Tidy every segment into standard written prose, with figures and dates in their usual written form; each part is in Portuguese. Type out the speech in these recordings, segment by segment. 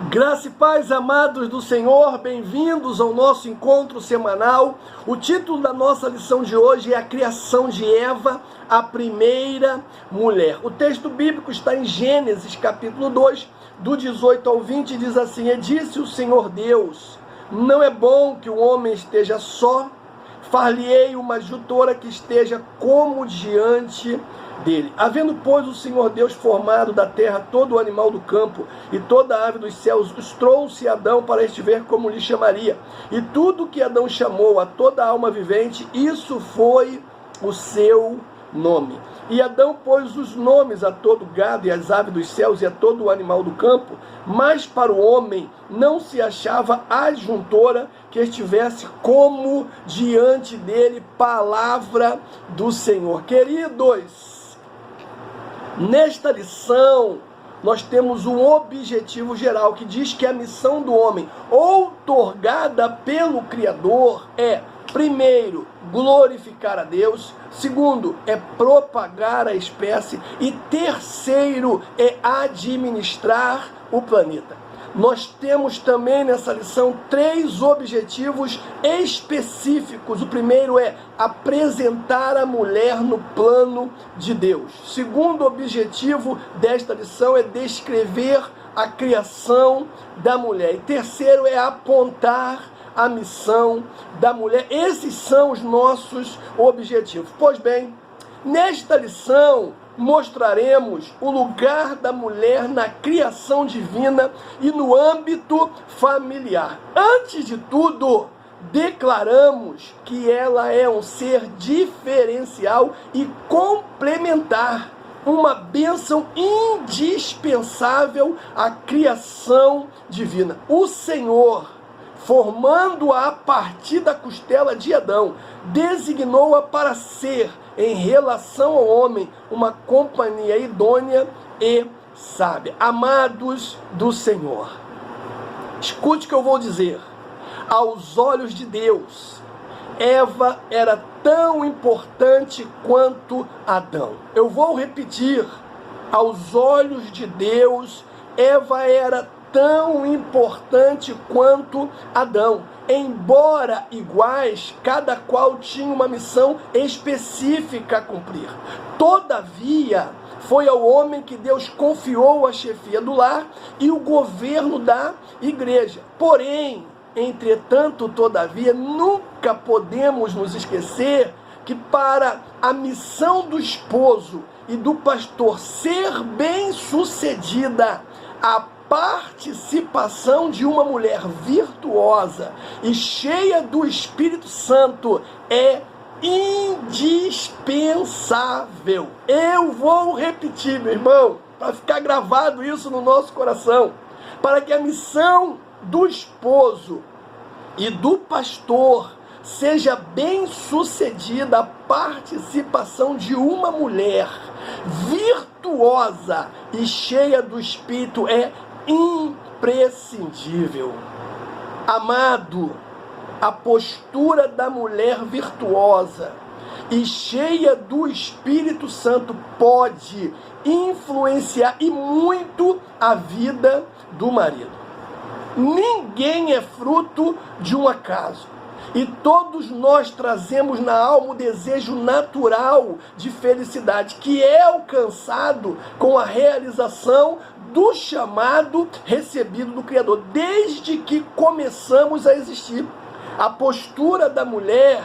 Graça e paz, amados do Senhor, bem-vindos ao nosso encontro semanal. O título da nossa lição de hoje é a criação de Eva, a primeira mulher. O texto bíblico está em Gênesis, capítulo 2, do 18 ao 20, diz assim: E disse o Senhor Deus, não é bom que o homem esteja só, far-lhe-ei uma juntora que esteja como diante dele. Havendo, pois, o Senhor Deus formado da terra todo o animal do campo e toda a ave dos céus, os trouxe Adão para este ver como lhe chamaria. E tudo que Adão chamou a toda a alma vivente, isso foi o seu nome. E Adão pôs os nomes a todo gado e às aves dos céus e a todo o animal do campo, mas para o homem não se achava adjuntora que estivesse como diante dele. Palavra do Senhor. Queridos, nesta lição nós temos um objetivo geral que diz que a missão do homem, outorgada pelo Criador, é: primeiro, glorificar a Deus. Segundo, é propagar a espécie. E terceiro, é administrar o planeta. Nós temos também nessa lição 3 objetivos específicos. O primeiro é apresentar a mulher no plano de Deus. O segundo objetivo desta lição é descrever a criação da mulher. E terceiro é apontar a missão da mulher. Esses são os nossos objetivos. Pois bem, nesta lição mostraremos o lugar da mulher na criação divina e no âmbito familiar. Antes de tudo, declaramos que ela é um ser diferencial e complementar, uma bênção indispensável à criação divina. O Senhor, formando-a a partir da costela de Adão, designou-a para ser, em relação ao homem, uma companhia idônea e sábia. Amados do Senhor, escute o que eu vou dizer. Aos olhos de Deus, Eva era tão importante quanto Adão. Eu vou repetir. Aos olhos de Deus, Eva era tão importante quanto Adão. Embora iguais, cada qual tinha uma missão específica a cumprir. Todavia, foi ao homem que Deus confiou a chefia do lar e o governo da igreja. Porém, entretanto, todavia, nunca podemos nos esquecer que para a missão do esposo e do pastor ser bem-sucedida, a participação de uma mulher virtuosa e cheia do Espírito Santo é indispensável. Eu vou repetir, meu irmão, para ficar gravado isso no nosso coração. Para que a missão do esposo e do pastor seja bem-sucedida, a participação de uma mulher virtuosa e cheia do Espírito é imprescindível. Amado, a postura da mulher virtuosa e cheia do Espírito Santo pode influenciar e muito a vida do marido. Ninguém é fruto de um acaso. E todos nós trazemos na alma o desejo natural de felicidade, que é alcançado com a realização do chamado recebido do Criador, desde que começamos a existir. A postura da mulher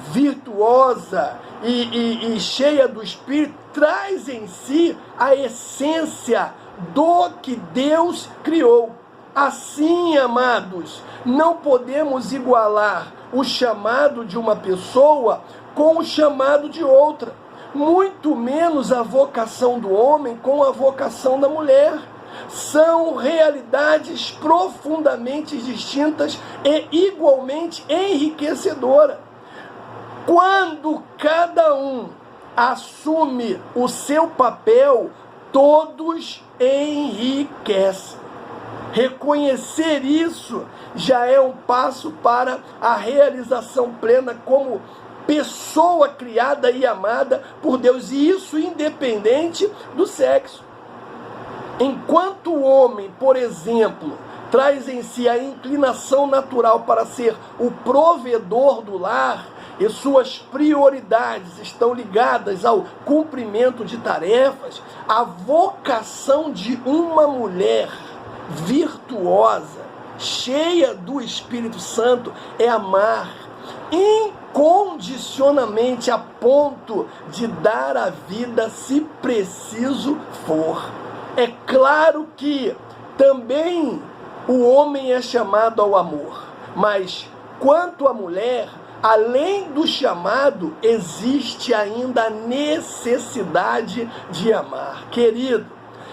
virtuosa e cheia do Espírito traz em si a essência do que Deus criou. Assim, amados, não podemos igualar o chamado de uma pessoa com o chamado de outra, muito menos a vocação do homem com a vocação da mulher. São realidades profundamente distintas e igualmente enriquecedoras. Quando cada um assume o seu papel, todos enriquecem. Reconhecer isso já é um passo para a realização plena como pessoa criada e amada por Deus, e isso independente do sexo. Enquanto o homem, por exemplo, traz em si a inclinação natural para ser o provedor do lar, e suas prioridades estão ligadas ao cumprimento de tarefas, a vocação de uma mulher virtuosa, cheia do Espírito Santo, é amar incondicionalmente a ponto de dar a vida se preciso for. É claro que também o homem é chamado ao amor, mas quanto à mulher, além do chamado, existe ainda a necessidade de amar. Querido,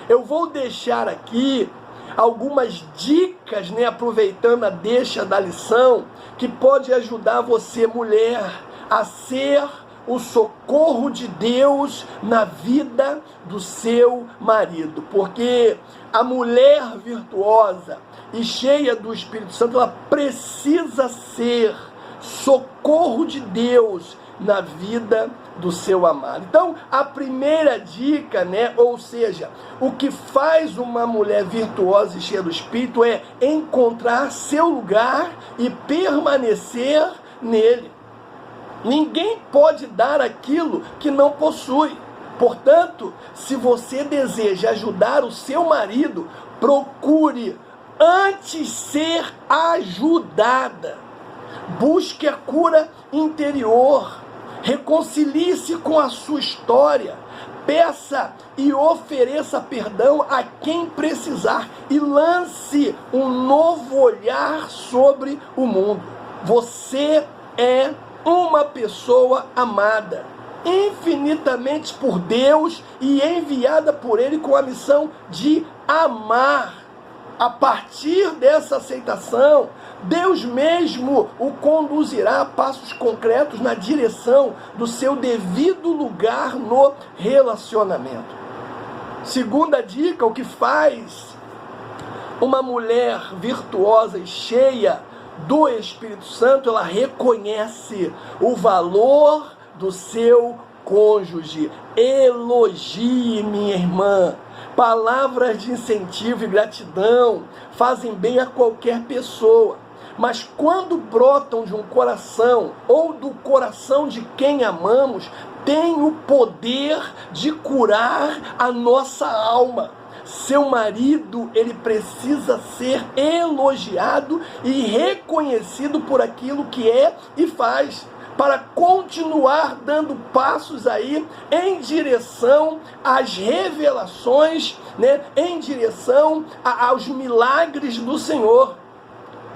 eu vou deixar aqui algumas dicas, aproveitando a deixa da lição, que pode ajudar você, mulher, a ser o socorro de Deus na vida do seu marido. Porque a mulher virtuosa e cheia do Espírito Santo, ela precisa ser socorro de Deus na vida do seu amado. Então, a primeira dica, ou seja, o que faz uma mulher virtuosa e cheia do Espírito é encontrar seu lugar e permanecer nele. Ninguém pode dar aquilo que não possui. Portanto, se você deseja ajudar o seu marido, procure antes ser ajudada. Busque a cura interior. Reconcilie-se com a sua história. Peça e ofereça perdão a quem precisar. E lance um novo olhar sobre o mundo. Você é uma pessoa amada, infinitamente por Deus e enviada por Ele com a missão de amar. A partir dessa aceitação, Deus mesmo o conduzirá a passos concretos na direção do seu devido lugar no relacionamento. Segunda dica, o que faz uma mulher virtuosa e cheia do Espírito Santo, ela reconhece o valor do seu cônjuge. Elogie, minha irmã. Palavras de incentivo e gratidão fazem bem a qualquer pessoa, mas quando brotam de um coração ou do coração de quem amamos, tem o poder de curar a nossa alma. Seu marido, ele precisa ser elogiado e reconhecido por aquilo que é e faz, para continuar dando passos aí em direção às revelações, em direção aos milagres do Senhor.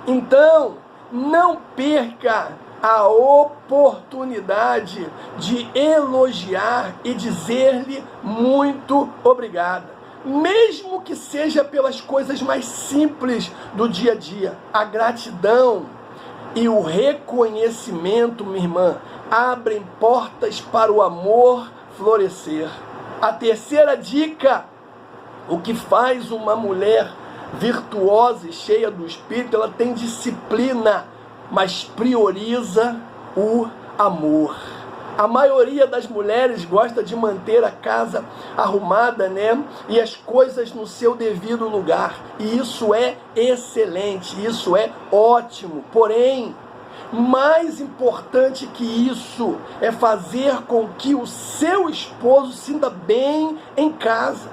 Então, não perca a oportunidade de elogiar e dizer-lhe muito obrigada. Mesmo que seja pelas coisas mais simples do dia a dia. A gratidão e o reconhecimento, minha irmã, abrem portas para o amor florescer. A terceira dica, o que faz uma mulher virtuosa e cheia do Espírito, ela tem disciplina, mas prioriza o amor. A maioria das mulheres gosta de manter a casa arrumada, e as coisas no seu devido lugar. E isso é excelente, isso é ótimo. Porém, mais importante que isso é fazer com que o seu esposo se sinta bem em casa,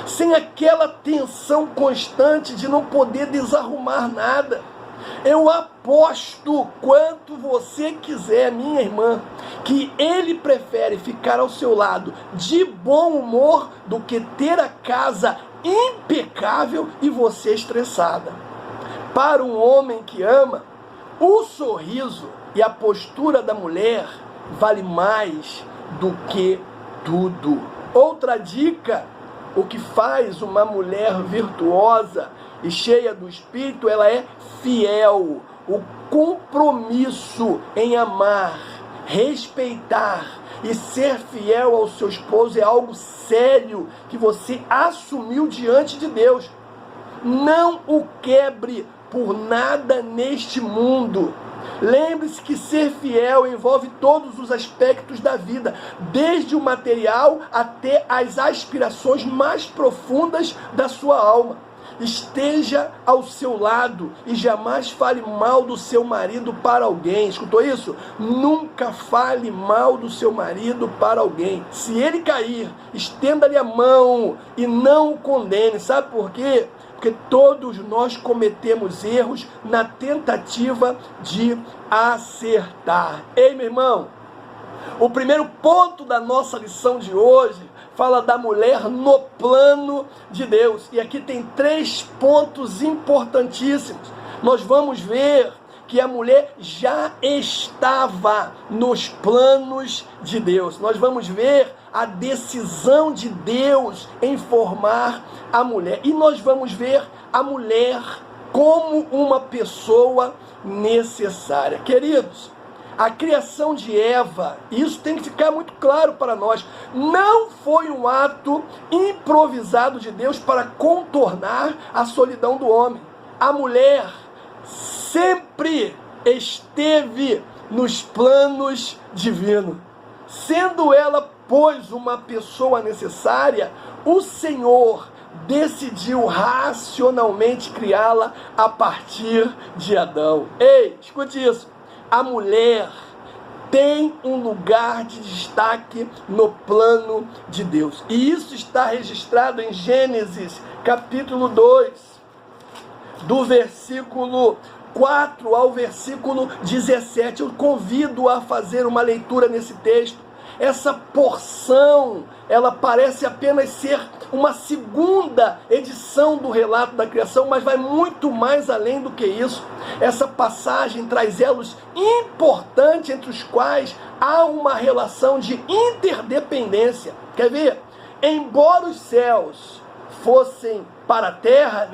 sem aquela tensão constante de não poder desarrumar nada. Eu aposto quanto você quiser, minha irmã, que ele prefere ficar ao seu lado de bom humor do que ter a casa impecável e você estressada. Para um homem que ama, o sorriso e a postura da mulher vale mais do que tudo. Outra dica, o que faz uma mulher virtuosa e cheia do Espírito, ela é fiel. O compromisso em amar, respeitar e ser fiel ao seu esposo é algo sério que você assumiu diante de Deus. Não o quebre por nada neste mundo. Lembre-se que ser fiel envolve todos os aspectos da vida, desde o material até as aspirações mais profundas da sua alma. Esteja ao seu lado e jamais fale mal do seu marido para alguém. Escutou isso? Nunca fale mal do seu marido para alguém. Se ele cair, estenda-lhe a mão e não o condene. Sabe por quê? Porque todos nós cometemos erros na tentativa de acertar. Ei, meu irmão, o primeiro ponto da nossa lição de hoje fala da mulher no plano de Deus. E aqui tem 3 pontos importantíssimos. Nós vamos ver que a mulher já estava nos planos de Deus. Nós vamos ver a decisão de Deus em formar a mulher. E nós vamos ver a mulher como uma pessoa necessária. Queridos, a criação de Eva, isso tem que ficar muito claro para nós, não foi um ato improvisado de Deus para contornar a solidão do homem. A mulher sempre esteve nos planos divinos. Sendo ela, pois, uma pessoa necessária, o Senhor decidiu racionalmente criá-la a partir de Adão. Ei, escute isso. A mulher tem um lugar de destaque no plano de Deus. E isso está registrado em Gênesis, capítulo 2, do versículo 4 ao versículo 17. Eu convido a fazer uma leitura nesse texto. Essa porção, ela parece apenas ser uma segunda edição do relato da criação, mas vai muito mais além do que isso. Essa passagem traz elos importantes entre os quais há uma relação de interdependência. Quer ver? Embora os céus fossem para a terra,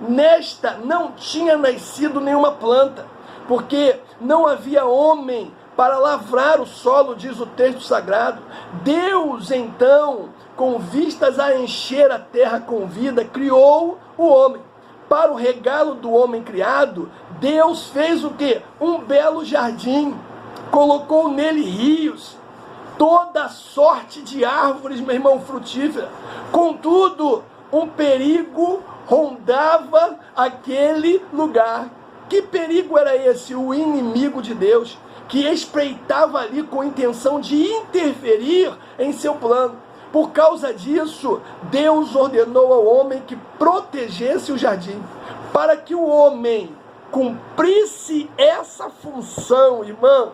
nesta não tinha nascido nenhuma planta, porque não havia homem para lavrar o solo, diz o texto sagrado. Deus, então, com vistas a encher a terra com vida, criou o homem. Para o regalo do homem criado, Deus fez o quê? Um belo jardim, colocou nele rios, toda sorte de árvores, meu irmão, frutífera. Contudo, um perigo rondava aquele lugar. Que perigo era esse? O inimigo de Deus, que espreitava ali com intenção de interferir em seu plano. Por causa disso, Deus ordenou ao homem que protegesse o jardim. Para que o homem cumprisse essa função, irmãos,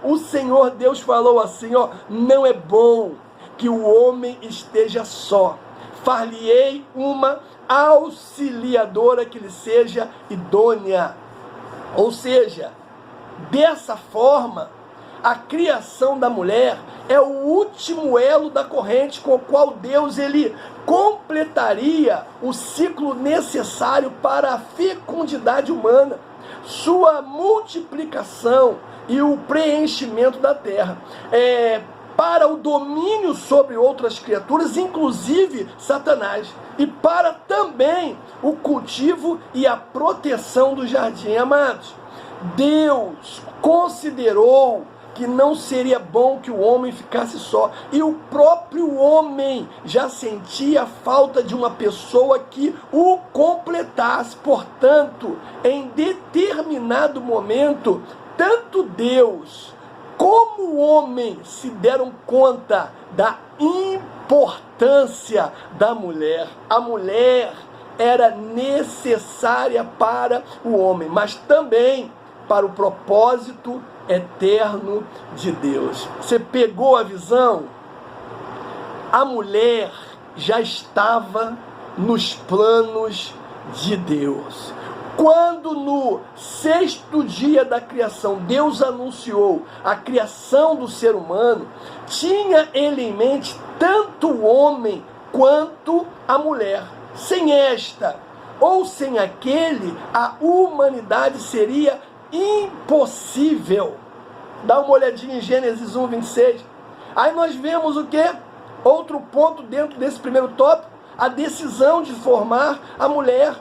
o Senhor Deus falou assim, não é bom que o homem esteja só. Far-lhe-ei uma auxiliadora que lhe seja idônea. Ou seja, dessa forma, a criação da mulher é o último elo da corrente com o qual Deus ele completaria o ciclo necessário para a fecundidade humana, sua multiplicação e o preenchimento da terra. Para o domínio sobre outras criaturas, inclusive Satanás, e para também o cultivo e a proteção do jardim. Amados, Deus considerou que não seria bom que o homem ficasse só, e o próprio homem já sentia a falta de uma pessoa que o completasse. Portanto, em determinado momento, tanto Deus como o homem se deram conta da importância da mulher. A mulher era necessária para o homem, mas também para o propósito eterno de Deus. Você pegou a visão? A mulher já estava nos planos de Deus. Quando no 6º dia da criação, Deus anunciou a criação do ser humano, tinha ele em mente tanto o homem quanto a mulher. Sem esta ou sem aquele, a humanidade seria impossível. Dá uma olhadinha em Gênesis 1, 26. Aí nós vemos o quê? Outro ponto dentro desse primeiro tópico, a decisão de formar a mulher.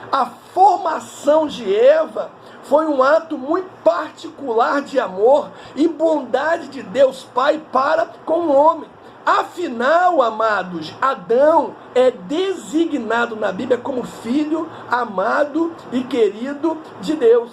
A formação de Eva foi um ato muito particular de amor e bondade de Deus Pai para com o homem. Afinal, amados, Adão é designado na Bíblia como filho amado e querido de Deus.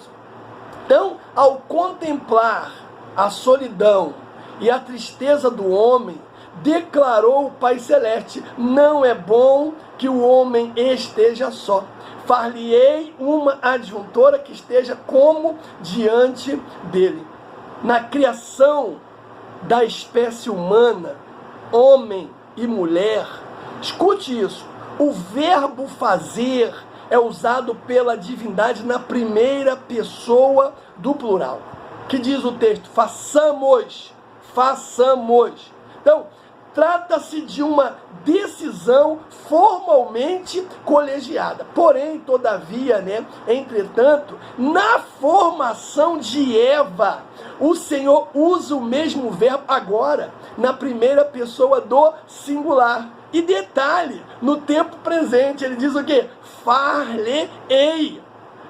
Então, ao contemplar a solidão e a tristeza do homem, declarou o Pai Celeste: não é bom que o homem esteja só. Far-lhe-ei uma adjuntora que esteja como diante dele. Na criação da espécie humana, homem e mulher, escute isso, o verbo fazer é usado pela divindade na primeira pessoa do plural. Que diz o texto? Façamos. Então, trata-se de uma decisão formalmente colegiada. Porém, todavia, entretanto, na formação de Eva, o Senhor usa o mesmo verbo agora, na primeira pessoa do singular. E detalhe, no tempo presente, ele diz o quê? Far-lhe-ei,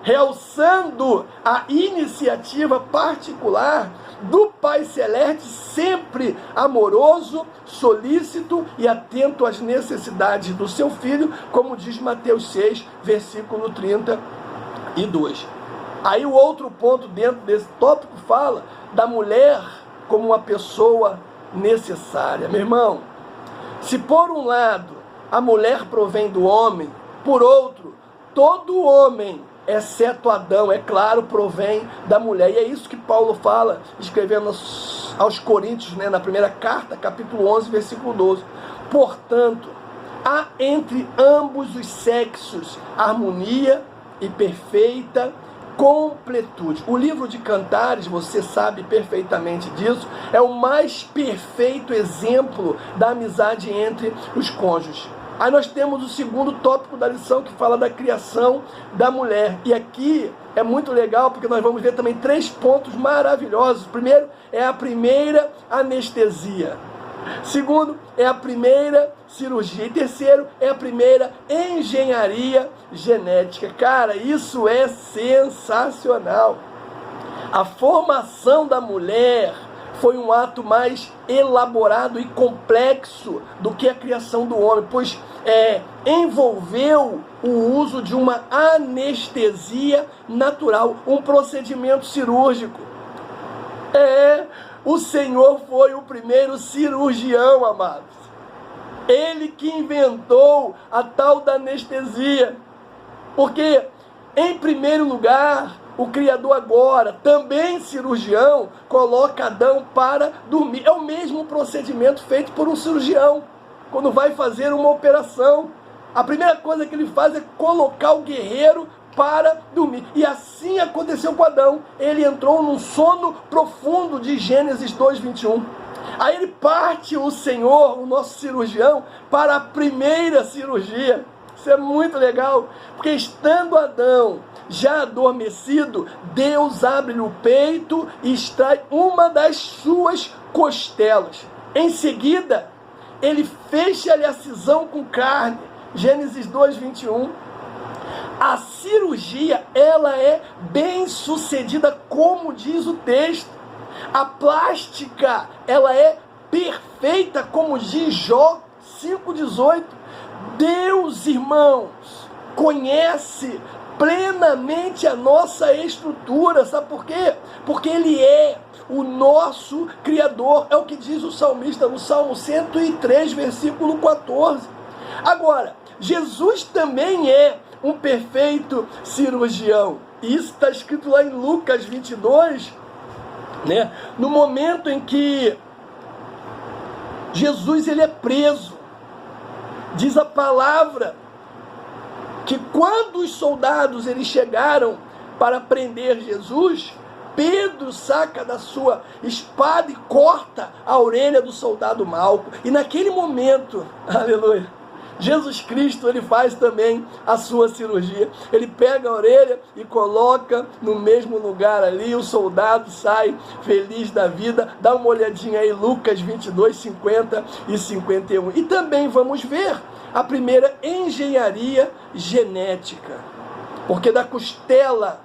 realçando a iniciativa particular do Pai Celeste, sempre amoroso, solícito e atento às necessidades do seu filho, como diz Mateus 6, versículo 32. Aí o outro ponto dentro desse tópico fala da mulher como uma pessoa necessária. Meu irmão, se por um lado a mulher provém do homem, por outro, todo homem, exceto Adão, é claro, provém da mulher. E é isso que Paulo fala, escrevendo aos Coríntios, na primeira carta, capítulo 11, versículo 12. Portanto, há entre ambos os sexos harmonia e perfeita completude. O livro de Cantares, você sabe perfeitamente disso, é o mais perfeito exemplo da amizade entre os cônjuges. Aí nós temos o segundo tópico da lição, que fala da criação da mulher. E aqui é muito legal, porque nós vamos ver também 3 pontos maravilhosos. Primeiro, é a primeira anestesia. Segundo, é a primeira cirurgia. E terceiro, é a primeira engenharia genética. Cara, isso é sensacional. A formação da mulher foi um ato mais elaborado e complexo do que a criação do homem, pois envolveu o uso de uma anestesia natural, um procedimento cirúrgico. O Senhor foi o primeiro cirurgião, amados. Ele que inventou a tal da anestesia. Porque, em primeiro lugar, o Criador agora, também cirurgião, coloca Adão para dormir. É o mesmo procedimento feito por um cirurgião, quando vai fazer uma operação. A primeira coisa que ele faz é colocar o guerreiro para dormir. E assim aconteceu com Adão. Ele entrou num sono profundo de Gênesis 2:21. Aí ele parte, o Senhor, o nosso cirurgião, para a primeira cirurgia. Isso é muito legal, porque estando Adão já adormecido, Deus abre-lhe o peito e extrai uma das suas costelas. Em seguida, ele fecha-lhe a cisão com carne. Gênesis 2:21. A cirurgia, ela é bem sucedida, como diz o texto. A plástica, ela é perfeita, como diz Jó 5:18. Deus, irmãos, conhece plenamente a nossa estrutura. Sabe por quê? Porque Ele é o nosso Criador. É o que diz o salmista no Salmo 103, versículo 14. Agora, Jesus também é um perfeito cirurgião. Isso está escrito lá em Lucas 22, no momento em que Jesus ele é preso. Diz a palavra que quando os soldados eles chegaram para prender Jesus, Pedro saca da sua espada e corta a orelha do soldado Malco. E naquele momento, aleluia, Jesus Cristo ele faz também a sua cirurgia. Ele pega a orelha e coloca no mesmo lugar ali. O soldado sai feliz da vida. Dá uma olhadinha aí, Lucas 22, 50 e 51. E também vamos ver a primeira engenharia genética. Porque da costela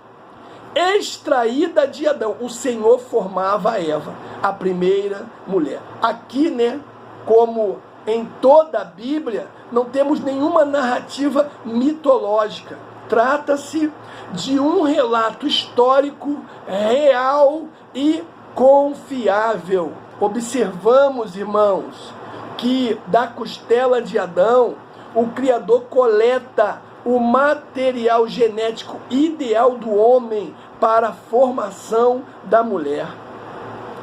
extraída de Adão. O Senhor formava Eva, a primeira mulher. Aqui, né, como em toda a Bíblia, não temos nenhuma narrativa mitológica. Trata-se de um relato histórico, real e confiável. Observamos, irmãos, que da costela de Adão, o Criador coleta o material genético ideal do homem para a formação da mulher.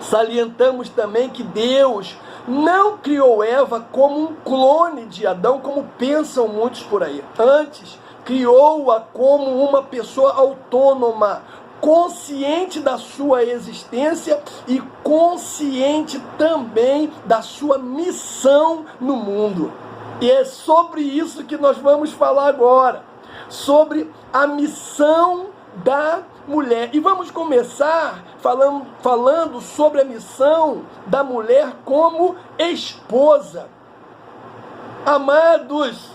Salientamos também que Deus não criou Eva como um clone de Adão, como pensam muitos por aí. Antes, criou-a como uma pessoa autônoma, consciente da sua existência e consciente também da sua missão no mundo. E é sobre isso que nós vamos falar agora, sobre a missão da mulher. E vamos começar falando sobre a missão da mulher como esposa. Amados,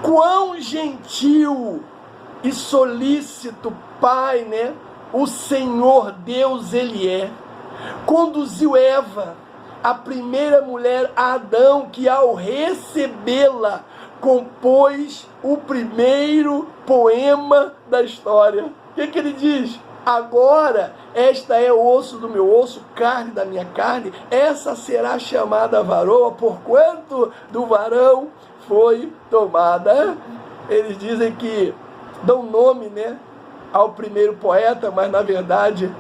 quão gentil e solícito Pai, né? O Senhor Deus, Ele é. Conduziu Eva, a primeira mulher, a Adão, que ao recebê-la, compôs o primeiro poema da história. O que ele diz? Agora, esta é osso do meu osso, carne da minha carne, essa será chamada varoa, porquanto do varão foi tomada. Eles dizem que dão nome, né, ao primeiro poeta, mas na verdade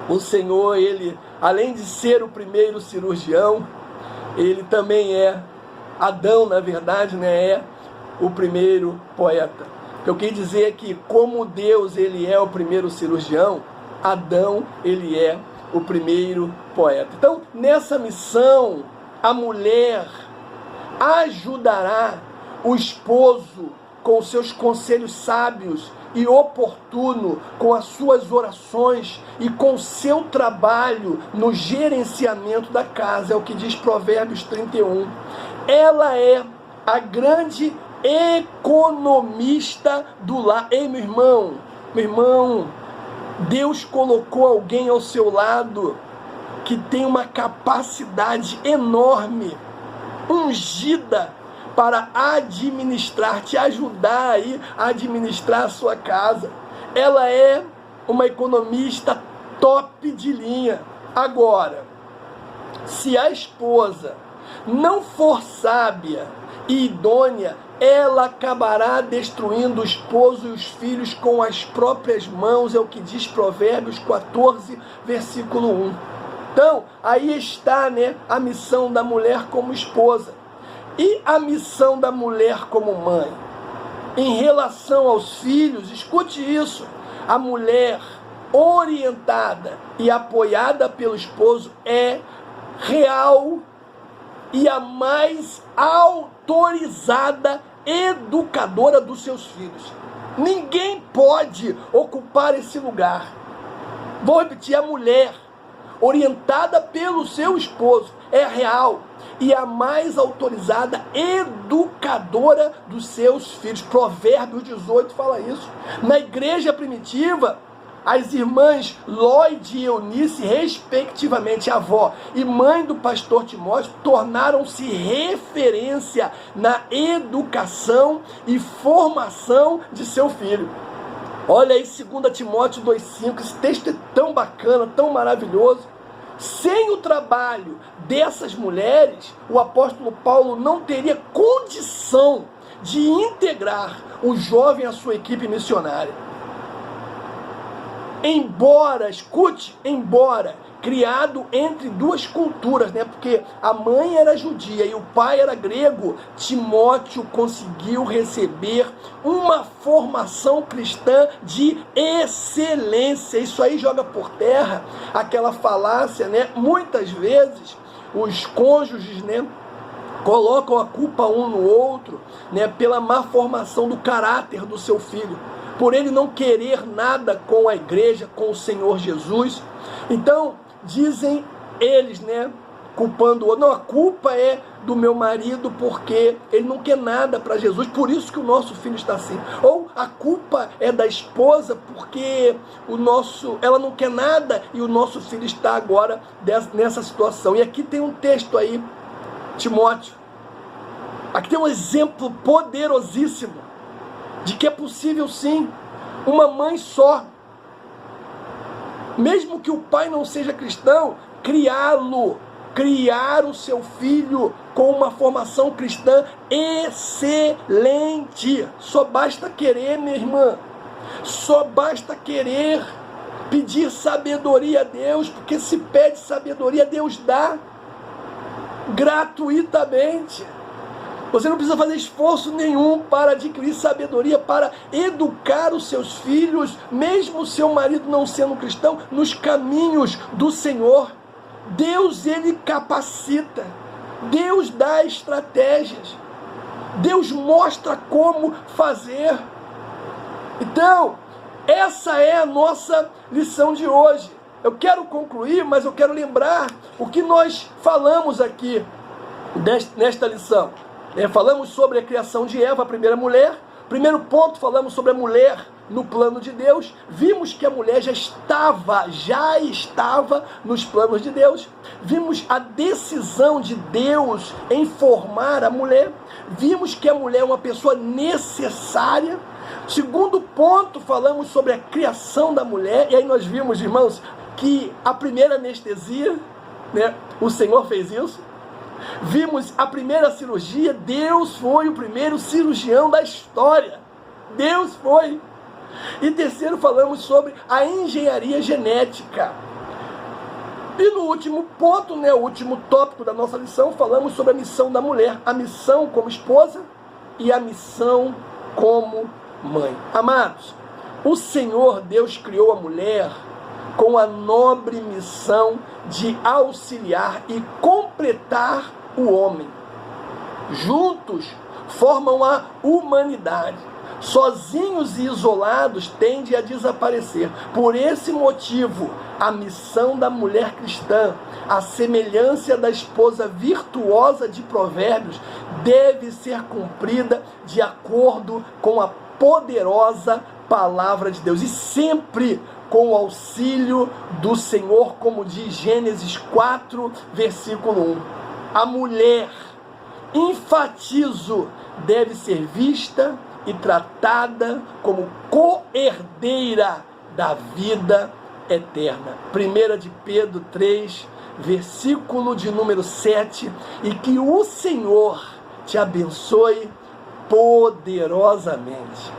o Senhor, ele, além de ser o primeiro cirurgião, ele também é, Adão, na verdade, né, é o primeiro poeta. O que eu quis dizer é que, como Deus, ele é o primeiro cirurgião, Adão, ele é o primeiro poeta. Então, nessa missão, a mulher ajudará o esposo com seus conselhos sábios e oportuno, com as suas orações e com seu trabalho no gerenciamento da casa. É o que diz Provérbios 31. Ela é a grande economista do lar. Ei, meu irmão, Deus colocou alguém ao seu lado que tem uma capacidade enorme, ungida, para administrar, te ajudar aí a administrar a sua casa. Ela é uma economista top de linha. Agora, se a esposa não for sábia e idônea, ela acabará destruindo o esposo e os filhos com as próprias mãos, é o que diz Provérbios 14, versículo 1. Então, aí está, né, a missão da mulher como esposa. E a missão da mulher como mãe? Em relação aos filhos, escute isso, a mulher orientada e apoiada pelo esposo é real e a mais autorizada educadora dos seus filhos. Ninguém pode ocupar esse lugar. Vou repetir, a mulher orientada pelo seu esposo é real e a mais autorizada educadora dos seus filhos. Provérbios 18 fala isso. Na igreja primitiva, as irmãs Lloyd e Eunice, respectivamente avó e mãe do pastor Timóteo, tornaram-se referência na educação e formação de seu filho. Olha aí 2 Timóteo 2,5, esse texto é tão bacana, tão maravilhoso. Sem o trabalho dessas mulheres, o apóstolo Paulo não teria condição de integrar o jovem à sua equipe missionária. Embora criado entre duas culturas, né? Porque a mãe era judia e o pai era grego, Timóteo conseguiu receber uma formação cristã de excelência. Isso aí joga por terra aquela falácia, né? Muitas vezes os cônjuges, né, colocam a culpa um no outro, né, pela má formação do caráter do seu filho, por ele não querer nada com a igreja, com o Senhor Jesus. Então, dizem eles, né, culpando o outro, não, a culpa é do meu marido porque ele não quer nada para Jesus, por isso que o nosso filho está assim. Ou a culpa é da esposa porque ela não quer nada e o nosso filho está agora nessa situação. E aqui tem um texto aí, Timóteo. Aqui tem um exemplo poderosíssimo de que é possível sim, uma mãe só, mesmo que o pai não seja cristão, criar o seu filho com uma formação cristã excelente. Só basta querer, minha irmã. Só basta querer pedir sabedoria a Deus, porque se pede sabedoria, Deus dá gratuitamente. Você não precisa fazer esforço nenhum para adquirir sabedoria, para educar os seus filhos, mesmo o seu marido não sendo cristão, nos caminhos do Senhor. Deus, Ele capacita. Deus dá estratégias. Deus mostra como fazer. Então, essa é a nossa lição de hoje. Eu quero concluir, mas eu quero lembrar o que nós falamos aqui nesta lição. Falamos sobre a criação de Eva, a primeira mulher. Primeiro ponto, falamos sobre a mulher no plano de Deus. Vimos que a mulher já estava nos planos de Deus. Vimos a decisão de Deus em formar a mulher. Vimos que a mulher é uma pessoa necessária. Segundo ponto, falamos sobre a criação da mulher. E aí nós vimos, irmãos, que a primeira anestesia, o Senhor fez isso. Vimos a primeira cirurgia, Deus foi o primeiro cirurgião da história. Deus foi. E terceiro, falamos sobre a engenharia genética. E no último ponto, o último tópico da nossa lição, falamos sobre a missão da mulher. A missão como esposa e a missão como mãe. Amados, o Senhor Deus criou a mulher com a nobre missão de auxiliar e completar o homem. Juntos formam a humanidade. Sozinhos e isolados tendem a desaparecer. Por esse motivo, a missão da mulher cristã, a semelhança da esposa virtuosa de Provérbios, deve ser cumprida de acordo com a poderosa palavra de Deus. E sempre com o auxílio do Senhor, como diz Gênesis 4, versículo 1. A mulher, enfatizo, deve ser vista e tratada como co-herdeira da vida eterna. 1 de Pedro 3, versículo de número 7. E que o Senhor te abençoe poderosamente.